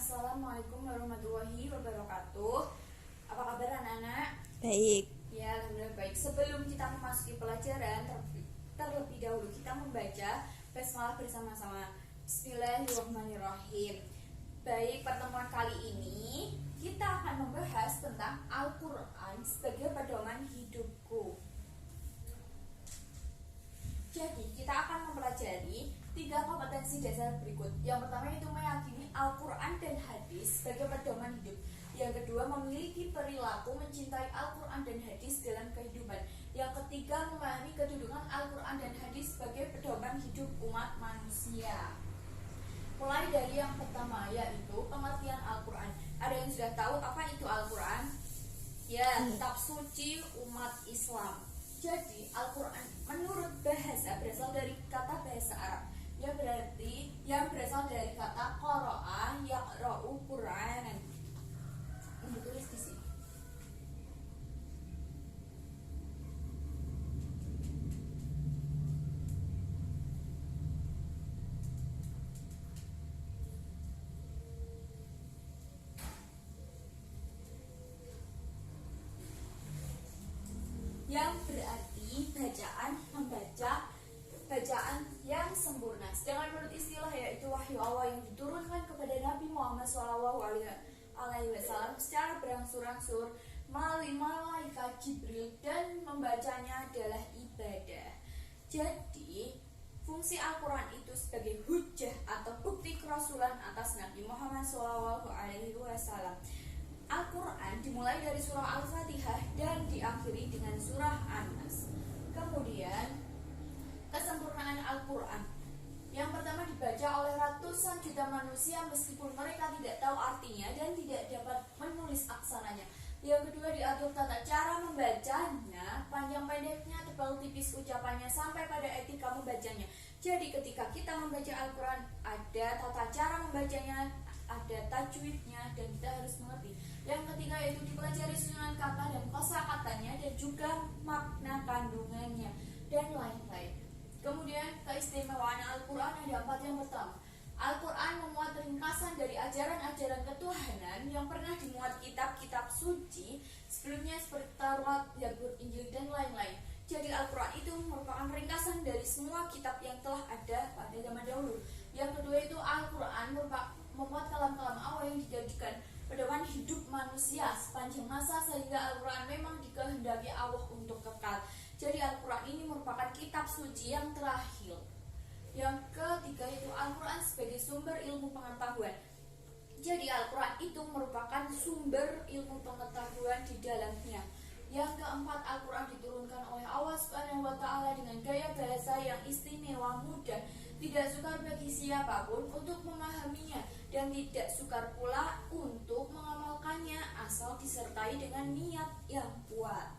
Assalamualaikum warahmatullahi wabarakatuh. Apa kabar anak-anak? Baik. Ya, alhamdulillah baik. Sebelum kita memasuki pelajaran, terlebih dahulu kita membaca basmalah bersama-sama. Bismillahirrahmanirrahim. Baik, pertemuan kali ini kita akan membahas tentang Al-Quran sebagai pedoman hidupku. Jadi, kita akan mempelajari 3 kompetensi dasar berikut. Yang pertama itu meyakini Al-Quran dan hadis sebagai pedoman hidup. Yang kedua, memiliki perilaku mencintai Al-Quran dan hadis dalam kehidupan. Yang ketiga, memahami kedudukan Al-Quran dan hadis sebagai pedoman hidup umat manusia. Mulai dari yang pertama, yaitu pengertian Al-Quran. Ada yang sudah tahu apa itu Al-Quran? Ya, kitab suci umat Islam. Jadi, Al-Quran menurut bahasa berasal dari kata bahasa Arab yang berasal dari kata qara'a yaqra'u Qur'anan. Ini tulis di sini. Yang berarti bacaan yang sempurna. Sedangkan menurut istilah yaitu wahyu Allah yang diturunkan kepada Nabi Muhammad SAW secara berangsur-angsur melalui malaikat Jibril, dan membacanya adalah ibadah. Jadi, fungsi Al-Quran itu sebagai hujjah atau bukti kerasulan atas Nabi Muhammad SAW. Al-Quran dimulai dari surah Al-Fatihah dan diakhiri dengan surah An-Nas. Kemudian, kesempurnaan Al-Quran. Yang pertama, dibaca oleh ratusan juta manusia meskipun mereka tidak tahu artinya dan tidak dapat menulis aksananya. Yang kedua, diatur tata cara membacanya, panjang pendeknya, tebal tipis ucapannya, sampai pada etika membacanya. Jadi ketika kita membaca Al-Quran, ada tata cara membacanya, ada tajwidnya, dan kita harus mengerti. Yang ketiga yaitu dipelajari susunan kata dan kosakatanya, dan juga makna kandungannya, dan lain-lain. Kemudian keistimewaan Al-Quran ada 4. Yang pertama, Al-Quran memuat ringkasan dari ajaran-ajaran ketuhanan yang pernah dimuat kitab-kitab suci sebelumnya seperti Taurat, Zabur, Injil, dan lain-lain. Jadi Al-Quran itu merupakan ringkasan dari semua kitab yang telah ada pada zaman dahulu. Yang kedua itu Al-Quran memuat kalam-kalam Allah yang dijadikan pedoman hidup manusia sepanjang masa, sehingga Al-Quran memang dikehendaki Allah untuk kekal. Jadi Al-Quran ini merupakan kitab suci yang terakhir. Yang ketiga itu Al-Quran sebagai sumber ilmu pengetahuan. Jadi Al-Quran itu merupakan sumber ilmu pengetahuan di dalamnya. Yang keempat, Al-Quran diturunkan oleh Allah SWT dengan gaya bahasa yang istimewa, mudah, tidak sukar bagi siapapun untuk memahaminya, dan tidak sukar pula untuk mengamalkannya asal disertai dengan niat yang kuat.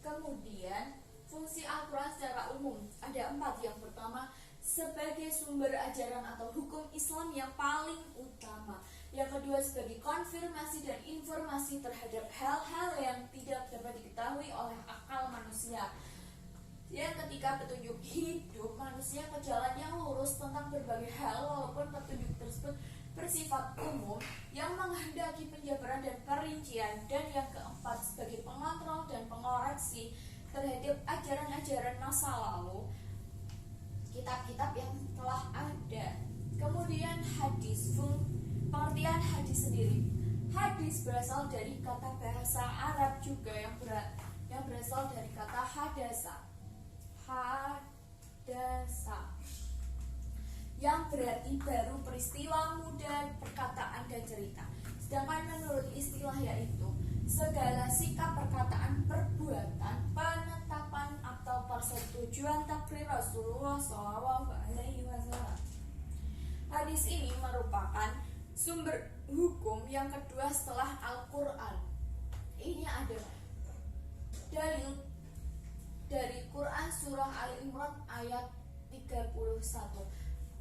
Kemudian, fungsi Al-Quran secara umum ada 4. Yang pertama, sebagai sumber ajaran atau hukum Islam yang paling utama. Yang kedua, sebagai konfirmasi dan informasi terhadap hal-hal yang tidak dapat diketahui oleh akal manusia. Yang ketiga, petunjuk hidup manusia ke jalan yang lurus tentang berbagai hal, walaupun petunjuk tersebut bersifat umum yang menghendaki penjabaran dan perincian. Dan yang keempat, sebagai pengontrol dan pengoreksi terhadap ajaran-ajaran masa lalu, kitab-kitab yang telah ada. Kemudian hadis, pengertian hadis sendiri. Hadis berasal dari kata bahasa Arab juga yang berasal dari kata hadasa, yang berarti baru, peristiwa muda, perkataan, dan cerita. Sedangkan menurut istilah yaitu segala sikap, perkataan, perbuatan, penetapan atau persetujuan takrir Rasulullah SAW. Hadis ini merupakan sumber hukum yang kedua setelah Al-Quran. Ini ada dalil dari Quran surah Al-Imran ayat 31.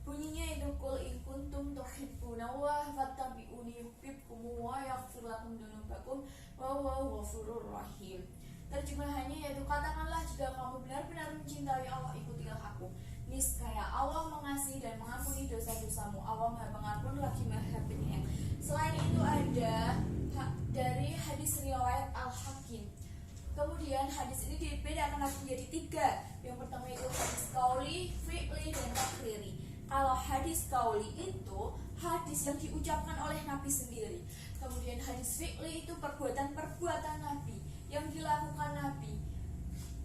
Bunyinya itu qul in kuntum tuhibbunallaha fattabi'uni yuhibbukum wa yaghfir lakum dzunubakum wa huwa ghafurur rahim. Terjemahannya yaitu, katakanlah jika kamu benar-benar mencintai Allah, ikutilah aku. Niscaya Allah mengasihi dan mengampuni dosa-dosamu. Allah Maha Pengampun lagi Maha Penyayang. Selain itu ada dari hadis riwayat Al-Hakim. Kemudian hadis ini dibedakan lagi menjadi 3. Yang pertama itu hadis qauli, fi'li, dan takriri. Kalau hadis qauli itu hadis yang diucapkan oleh Nabi sendiri. Kemudian hadis fi'li itu perbuatan-perbuatan Nabi yang dilakukan Nabi.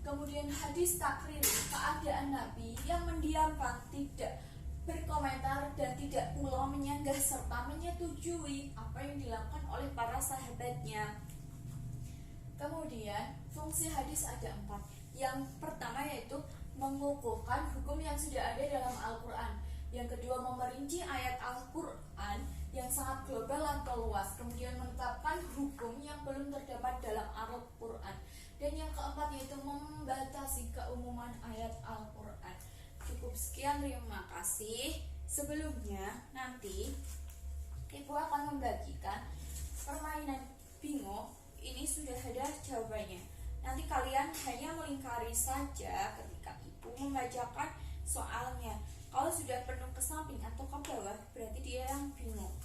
Kemudian hadis takriri, keadaan Nabi yang mendiamkan, tidak berkomentar dan tidak pula menyanggah serta menyetujui apa yang dilakukan oleh para sahabatnya. Kemudian fungsi hadis ada 4. Yang pertama yaitu mengukuhkan hukum yang sudah ada dalam Al-Quran. Yang kedua memerinci ayat Al-Quran yang sangat global atau luas, kemudian menetapkan hukum yang belum terdapat dalam Al-Quran. Dan yang keempat yaitu membatasi keumuman ayat Al-Quran. Cukup sekian, terima kasih. Sebelumnya nanti Ibu akan membagikan permainan bingo. Ini sudah ada jawabannya. Nanti kalian hanya melingkari saja ketika Ibu membacakan soalnya. Kalau sudah penuh ke samping atau ke bawah, berarti dia yang bingung.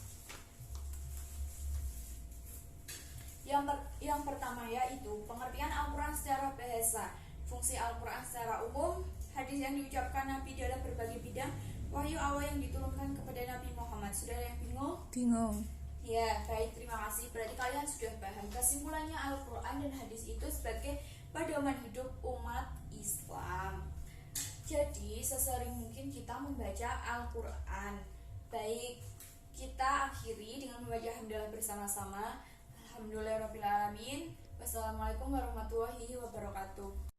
Yang pertama yaitu pengertian Al-Quran secara bahasa. Fungsi Al-Quran secara umum, hadis yang diucapkan Nabi dalam berbagai bidang, wahyu awal yang diturunkan kepada Nabi Muhammad. Sudah ada yang bingung? Bingung. Ya, baik, terima kasih. Berarti kalian sudah paham. Kesimpulannya Al-Quran dan hadis itu sebagai pedoman hidup umat Islam. Jadi, sesering mungkin kita membaca Al-Quran. Baik, kita akhiri dengan membaca hamdalah bersama-sama. Alhamdulillahirrabbilalamin. Wassalamualaikum warahmatullahi wabarakatuh.